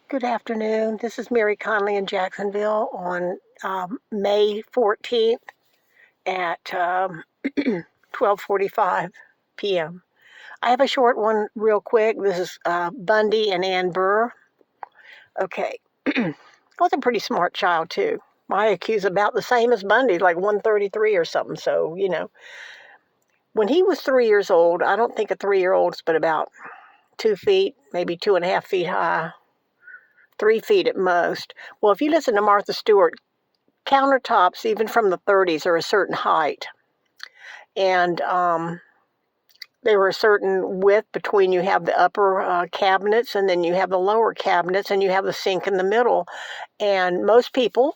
Good afternoon. This is Mary Conley in Jacksonville on May 14th at 12:45 p.m. I have a short one real quick. This is Bundy and Ann Burr. Okay. I was a pretty smart child, too. My IQ's about the same as Bundy, like 133 or something. So, when he was 3 years old, I don't think a 3-year-old's but about 2 feet, maybe 2.5 feet high. 3 feet at most. Well, if you listen to Martha Stewart, countertops, even from the 30s, are a certain height. And they were a certain width between you have the upper cabinets and then you have the lower cabinets and you have the sink in the middle. And most people,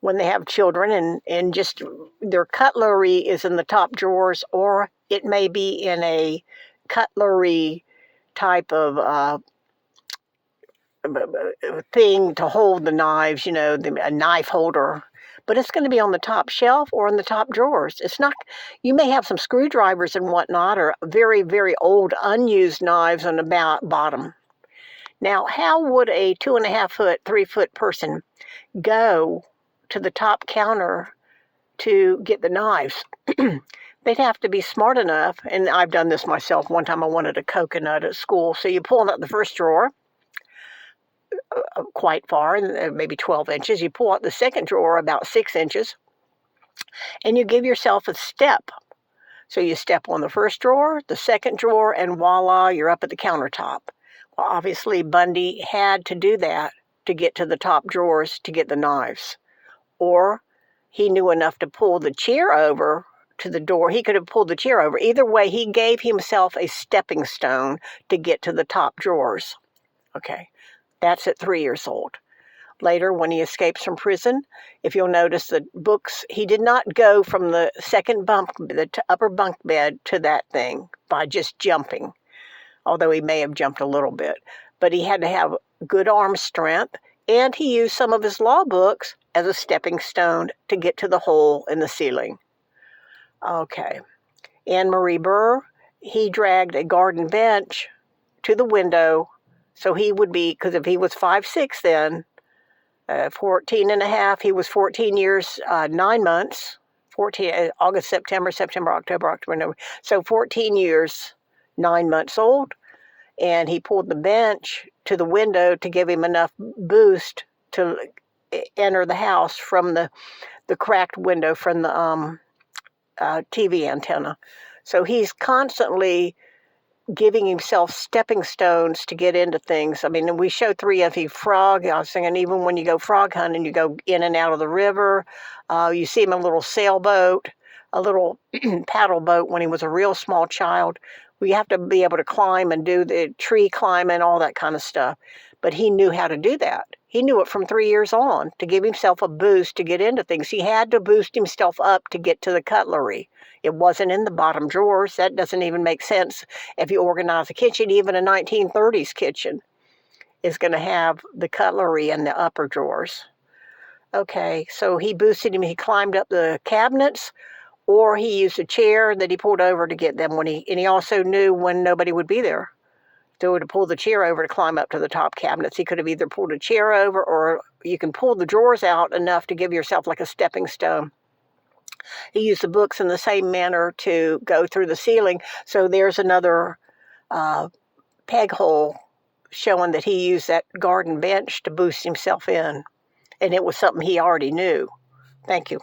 when they have children and just their cutlery is in the top drawers, or it may be in a cutlery type of thing to hold the knives, a knife holder, but it's going to be on the top shelf or in the top drawers. It's not, you may have some screwdrivers and whatnot, or very, very old unused knives on the bottom. Now, how would a 2.5 foot, 3 foot person go to the top counter to get the knives? They'd have to be smart enough, and I've done this myself. One time I wanted a coconut at school, so you pull out the first drawer, quite far, maybe 12 inches. You pull out the second drawer about 6 inches, and you give yourself a step. So you step on the first drawer, the second drawer, and voila, you're up at the countertop. Well, obviously, Bundy had to do that to get to the top drawers to get the knives. Or he knew enough to pull the chair over to the door. He could have pulled the chair over. Either way, he gave himself a stepping stone to get to the top drawers. Okay. That's at 3 years old. Later, when he escapes from prison, if you'll notice the books, he did not go from the upper bunk bed to that thing by just jumping, although he may have jumped a little bit. But he had to have good arm strength, and he used some of his law books as a stepping stone to get to the hole in the ceiling. Okay. Anne Marie Burr, he dragged a garden bench to the window. So he would be, because if he was 5'6" then, 14 and a half, he was 14 years, 9 months, 14, August, September, October, November. So 14 years, 9 months old. And he pulled the bench to the window to give him enough boost to enter the house from the cracked window from the TV antenna. So he's constantly giving himself stepping stones to get into things. I mean, we show 3 of the frog. I was thinking, even when you go frog hunting, you go in and out of the river. You see him in a little sailboat, a little paddle boat when he was a real small child. We have to be able to climb and do the tree climbing, all that kind of stuff. But he knew how to do that. He knew it from 3 years on to give himself a boost to get into things. He had to boost himself up to get to the cutlery. It wasn't in the bottom drawers. That doesn't even make sense. If you organize a kitchen, even a 1930s kitchen is going to have the cutlery in the upper drawers. Okay, so he boosted him. He climbed up the cabinets, or he used a chair that he pulled over to get them and he also knew when nobody would be there. So to pull the chair over to climb up to the top cabinets, he could have either pulled a chair over, or you can pull the drawers out enough to give yourself like a stepping stone. He used the books in the same manner to go through the ceiling. So there's another peg hole showing that he used that garden bench to boost himself in. And it was something he already knew. Thank you.